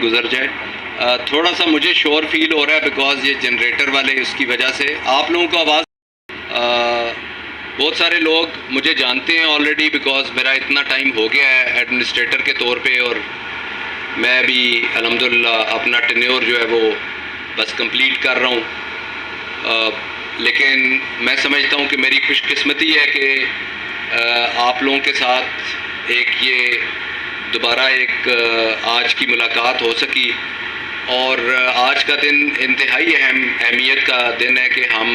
گزر جائے. تھوڑا سا مجھے شور فیل ہو رہا ہے بیکاز یہ جنریٹر والے اس کی وجہ سے. آپ لوگوں کو آواز بہت سارے لوگ مجھے جانتے ہیں آلریڈی بیکاز میرا اتنا ٹائم ہو گیا ہے ایڈمنسٹریٹر کے طور پہ, اور میں بھی الحمدللہ اپنا ٹینیور جو ہے وہ بس کمپلیٹ کر رہا ہوں. لیکن میں سمجھتا ہوں کہ میری خوش قسمتی ہے کہ آپ لوگوں کے ساتھ یہ دوبارہ ایک آج کی ملاقات ہو سکی. اور آج کا دن انتہائی اہمیت کا دن ہے کہ ہم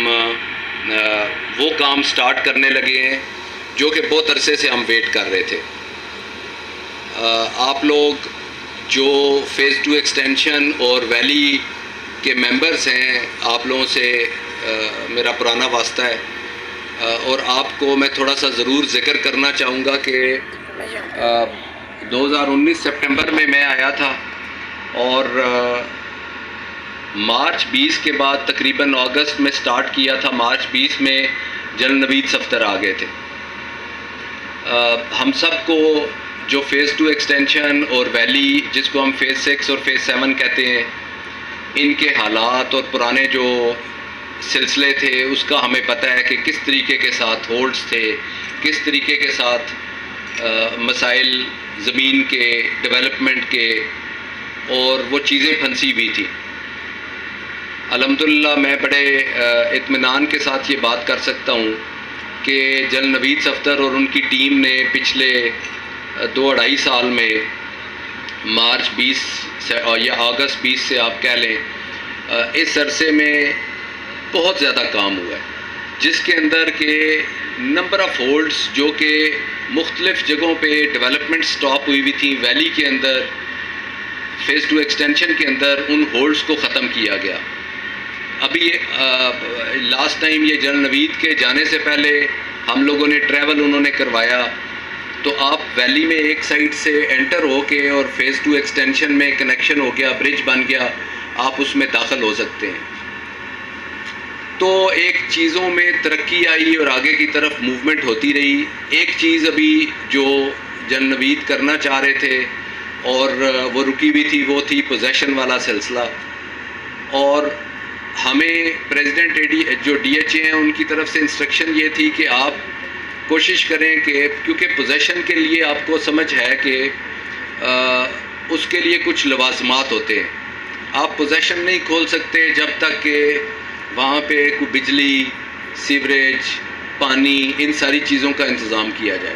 وہ کام سٹارٹ کرنے لگے ہیں جو کہ بہت عرصے سے ہم ویٹ کر رہے تھے. آپ لوگ جو فیز 2 ایکسٹینشن اور ویلی کے ممبرز ہیں, آپ لوگوں سے میرا پرانا واسطہ ہے, اور آپ کو میں تھوڑا سا ضرور ذکر کرنا چاہوں گا کہ 2019 سپٹمبر میں آیا تھا, اور مارچ 20 کے بعد تقریباً اگست میں سٹارٹ کیا تھا. مارچ 20 میں جنرل نوید صفدر آ گئے تھے. ہم سب کو جو فیز 2 ایکسٹینشن اور ویلی جس کو ہم فیز 6 اور فیز 7 کہتے ہیں, ان کے حالات اور پرانے جو سلسلے تھے اس کا ہمیں پتہ ہے کہ کس طریقے کے ساتھ ہولڈز تھے, کس طریقے کے ساتھ مسائل زمین کے ڈیولپمنٹ کے, اور وہ چیزیں پھنسی ہوئی تھیں. الحمدللہ میں بڑے اطمینان کے ساتھ یہ بات کر سکتا ہوں کہ جنرل نوید صفدر اور ان کی ٹیم نے پچھلے 2-2.5 سال میں مارچ 20 سے یا اگست 20 سے آپ کہہ لیں, اس عرصے میں بہت زیادہ کام ہوا ہے, جس کے اندر کہ نمبر آف ہولڈز جو کہ مختلف جگہوں پہ ڈیولپمنٹ سٹاپ ہوئی ہوئی تھیں ویلی کے اندر, فیز 2 ایکسٹینشن کے اندر ان ہولڈز کو ختم کیا گیا. ابھی لاسٹ ٹائم یہ جنرل نوید کے جانے سے پہلے ہم لوگوں نے ٹریول انہوں نے کروایا, تو آپ ویلی میں ایک سائڈ سے انٹر ہو کے اور فیز 2 ایکسٹینشن میں کنیکشن ہو گیا, برج بن گیا, آپ اس میں داخل ہو سکتے ہیں. تو ایک چیزوں میں ترقی آئی اور آگے کی طرف موومنٹ ہوتی رہی. ایک چیز ابھی جو جنرل نوید کرنا چاہ رہے تھے اور وہ رکی ہوئی تھی, وہ تھی پوزیشن والا سلسلہ. اور ہمیں پریزیڈنٹ جو ڈی ایچ اے ہیں ان کی طرف سے انسٹرکشن یہ تھی کہ آپ کوشش کریں کہ کیونکہ پوزیشن کے لیے آپ کو سمجھ ہے کہ اس کے لیے کچھ لوازمات ہوتے ہیں. آپ پوزیشن نہیں کھول سکتے جب تک کہ وہاں پہ کوئی بجلی, سیوریج, پانی, ان ساری چیزوں کا انتظام کیا جائے.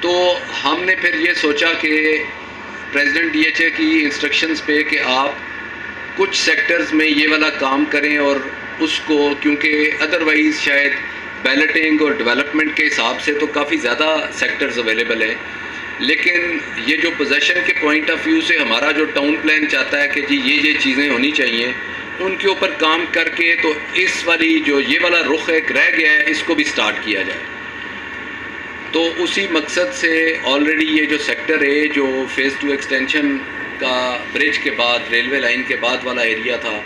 تو ہم نے پھر یہ سوچا کہ پریزیڈنٹ ڈی ایچ اے کی انسٹرکشنز پہ کہ آپ کچھ سیکٹرز میں یہ والا کام کریں, اور اس کو کیونکہ ادروائز شاید بیلٹنگ اور ڈیولپمنٹ کے حساب سے تو کافی زیادہ سیکٹرز اویلیبل ہیں, لیکن یہ جو پوزیشن کے پوائنٹ آف ویو سے ہمارا جو ٹاؤن پلان چاہتا ہے کہ جی یہ چیزیں ہونی چاہیے, ان کے اوپر کام کر کے تو اس والی جو یہ والا رخ ایک رہ گیا ہے اس کو بھی سٹارٹ کیا جائے. تو اسی مقصد سے آلریڈی یہ جو سیکٹر ہے جو فیز 2 ایکسٹینشن کا برج کے بعد ریلوے لائن کے بعد والا ایریا تھا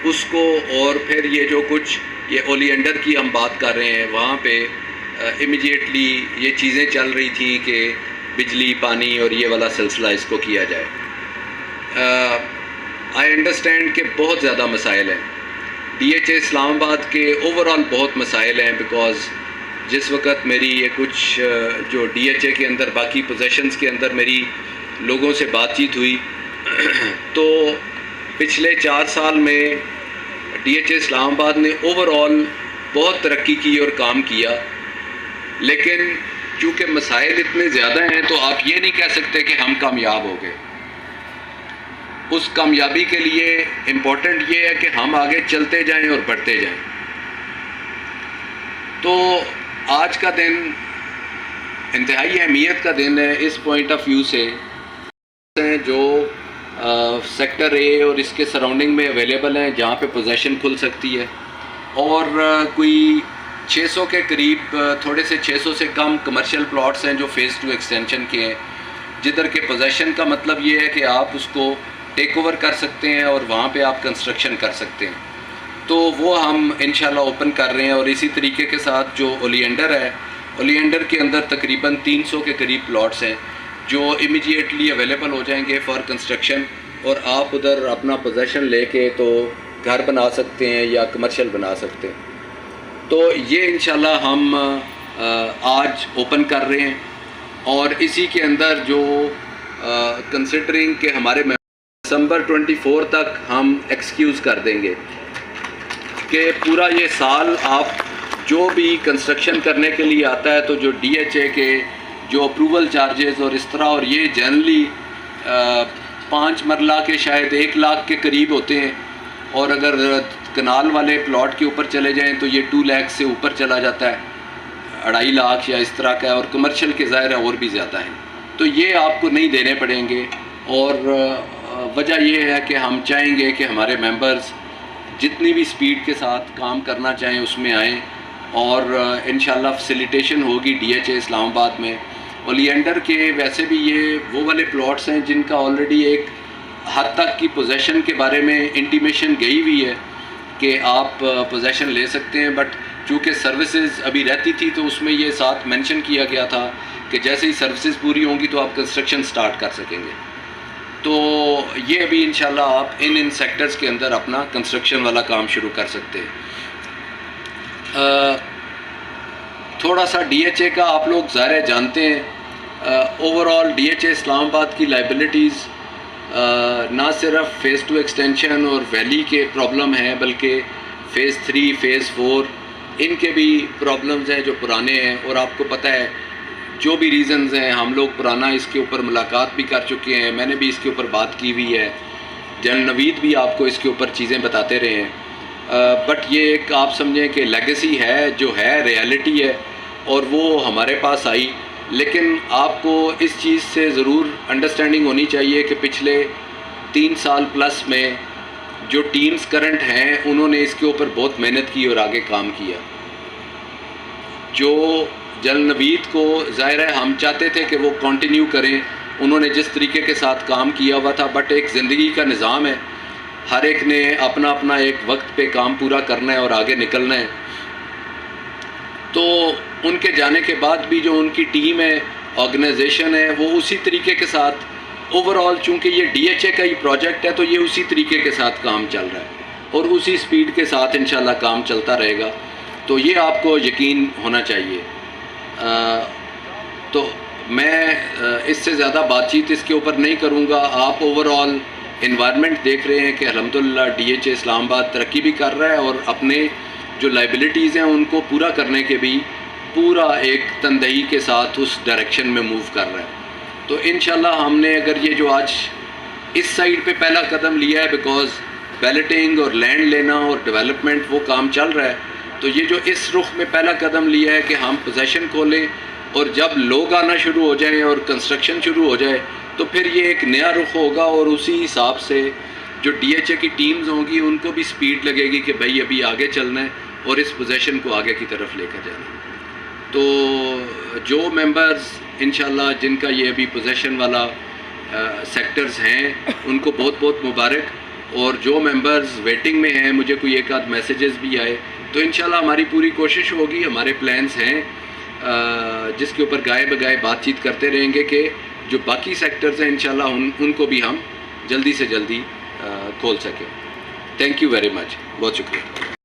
اس کو, اور پھر یہ جو کچھ یہ اولینڈر کی ہم بات کر رہے ہیں وہاں پہ امیڈیٹلی یہ چیزیں چل رہی تھیں کہ بجلی, پانی اور یہ والا سلسلہ اس کو کیا جائے. آئی انڈرسٹینڈ کہ بہت زیادہ مسائل ہیں ڈی ایچ اے اسلام آباد کے, اوور آل بہت مسائل ہیں, بیکاز جس وقت میری یہ کچھ جو ڈی ایچ اے کے اندر باقی پوزیشنز کے اندر میری لوگوں سے بات چیت ہوئی تو پچھلے 4 سال میں ڈی ایچ اے اسلام آباد نے اوور آل بہت ترقی کی اور کام کیا, لیکن چونکہ مسائل اتنے زیادہ ہیں تو آپ یہ نہیں کہہ سکتے کہ ہم کامیاب ہو گئے. اس کامیابی کے لیے امپورٹنٹ یہ ہے کہ ہم آگے چلتے جائیں اور بڑھتے جائیں. تو آج کا دن انتہائی اہمیت کا دن ہے اس پوائنٹ آف ویو سے جو سیکٹر اے اور اس کے سراؤنڈنگ میں اویلیبل ہیں جہاں پہ پوزیشن کھل سکتی ہے, اور کوئی 600 کے قریب, تھوڑے سے 600 سے کم کمرشل پلاٹس ہیں جو فیز 2 ایکسٹینشن کے ہیں, جدھر کے پوزیشن کا مطلب یہ ہے کہ آپ اس کو ٹیک اوور کر سکتے ہیں اور وہاں پہ آپ کنسٹرکشن کر سکتے ہیں. تو وہ ہم انشاءاللہ اوپن کر رہے ہیں. اور اسی طریقے کے ساتھ جو اولینڈر ہے، اولینڈر کے اندر تقریباً 300 کے قریب پلاٹس ہیں جو امیجیٹلی اویلیبل ہو جائیں گے فار کنسٹرکشن، اور آپ ادھر اپنا پوزیشن لے کے تو گھر بنا سکتے ہیں یا کمرشل بنا سکتے ہیں. تو یہ انشاءاللہ ہم آج اوپن کر رہے ہیں. اور اسی کے اندر جو کنسیڈرنگ کہ ہمارے دسمبر 24 تک ہم ایکسکیوز کر دیں گے کہ پورا یہ سال آپ جو بھی کنسٹرکشن کرنے کے لیے آتا ہے تو جو ڈی ایچ اے کے جو اپروول چارجز اور اس طرح، اور یہ جنرلی 5 مرلہ کے شاید 1 لاکھ کے قریب ہوتے ہیں، اور اگر کنال والے پلاٹ کے اوپر چلے جائیں تو یہ 2 لاکھ سے اوپر چلا جاتا ہے، 2.5 لاکھ یا اس طرح کا ہے، اور کمرشل کے ظاہر ہے اور بھی زیادہ ہیں. تو یہ آپ کو نہیں دینے پڑیں گے. اور وجہ یہ ہے کہ ہم چاہیں گے کہ ہمارے ممبرز جتنی بھی سپیڈ کے ساتھ کام کرنا چاہیں اس میں آئیں، اور انشاءاللہ فیسیلیٹیشن ہوگی ڈی ایچ اے اسلام آباد میں. اولینڈر کے ویسے بھی یہ وہ والے پلاٹس ہیں جن کا آلریڈی ایک حد تک کی پوزیشن کے بارے میں انٹیمیشن گئی ہوئی ہے کہ آپ پوزیشن لے سکتے ہیں، بٹ چونکہ سروسز ابھی رہتی تھی تو اس میں یہ ساتھ مینشن کیا گیا تھا کہ جیسے ہی سروسز پوری ہوں گی تو آپ کنسٹرکشن سٹارٹ کر سکیں گے. تو یہ ابھی انشاءاللہ آپ ان سیکٹرز کے اندر اپنا کنسٹرکشن والا کام شروع کر سکتے ہیں. تھوڑا سا ڈی ایچ اے کا آپ لوگ ظاہر جانتے ہیں، overall D H A Islamabad کی لائبلٹیز نہ صرف فیز 2 ایکسٹینشن اور ویلی کے پرابلم ہیں، بلکہ فیز 3 فیز 4 ان کے بھی پرابلمز ہیں جو پرانے ہیں. اور آپ کو پتہ ہے جو بھی ریزنز ہیں، ہم لوگ پرانا اس کے اوپر ملاقات بھی کر چکے ہیں، میں نے بھی اس کے اوپر بات کی ہوئی ہے، جنرل نوید بھی آپ کو اس کے اوپر چیزیں بتاتے رہے ہیں. بٹ یہ ایک آپ سمجھیں کہ لیگیسی ہے، جو ہے ریالٹی ہے، اور وہ ہمارے پاس آئی. لیکن آپ کو اس چیز سے ضرور انڈرسٹینڈنگ ہونی چاہیے کہ پچھلے 3 سال پلس میں جو ٹیمز کرنٹ ہیں انہوں نے اس کے اوپر بہت محنت کی اور آگے کام کیا. جو جنرل نوید کو ظاہر ہے ہم چاہتے تھے کہ وہ کنٹینیو کریں، انہوں نے جس طریقے کے ساتھ کام کیا ہوا تھا، بٹ ایک زندگی کا نظام ہے، ہر ایک نے اپنا اپنا ایک وقت پہ کام پورا کرنا ہے اور آگے نکلنا ہے. تو ان کے جانے کے بعد بھی جو ان کی ٹیم ہے، آرگنائزیشن ہے، وہ اسی طریقے کے ساتھ اوور آل، چونکہ یہ ڈی ایچ اے کا ہی پروجیکٹ ہے تو یہ اسی طریقے کے ساتھ کام چل رہا ہے اور اسی سپیڈ کے ساتھ انشاءاللہ کام چلتا رہے گا. تو یہ آپ کو یقین ہونا چاہیے. تو میں اس سے زیادہ بات چیت اس کے اوپر نہیں کروں گا. آپ اوور آل انوائرمنٹ دیکھ رہے ہیں کہ الحمدللہ ڈی ایچ اے اسلام آباد ترقی بھی کر رہا ہے اور اپنے جو لائبلٹیز ہیں ان کو پورا کرنے کے بھی پورا ایک تندہی کے ساتھ اس ڈائریکشن میں موو کر رہا ہے. تو انشاءاللہ ہم نے اگر یہ جو آج اس سائیڈ پہ پہلا قدم لیا ہے، بیکاز بیلٹنگ اور لینڈ لینا اور ڈیولپمنٹ وہ کام چل رہا ہے، تو یہ جو اس رخ میں پہلا قدم لیا ہے کہ ہم پوزیشن کھولیں، اور جب لوگ آنا شروع ہو جائیں اور کنسٹرکشن شروع ہو جائے تو پھر یہ ایک نیا رخ ہوگا، اور اسی حساب سے جو ڈی ایچ اے کی ٹیمز ہوں گی ان کو بھی سپیڈ لگے گی کہ بھائی ابھی آگے چلنا ہے اور اس پوزیشن کو آگے کی طرف لے کر جانا ہے. تو جو ممبرز انشاءاللہ جن کا یہ ابھی پوزیشن والا سیکٹرز ہیں ان کو بہت بہت مبارک، اور جو ممبرز ویٹنگ میں ہیں، مجھے کوئی ایک آدھ میسیجز بھی آئے تو انشاءاللہ ہماری پوری کوشش ہوگی، ہمارے پلانز ہیں جس کے اوپر گائے بگائے بات چیت کرتے رہیں گے کہ جو باقی سیکٹرز ہیں انشاءاللہ ان کو بھی ہم جلدی سے جلدی کھول سکیں. تھینک یو ویری مچ، بہت شکریہ.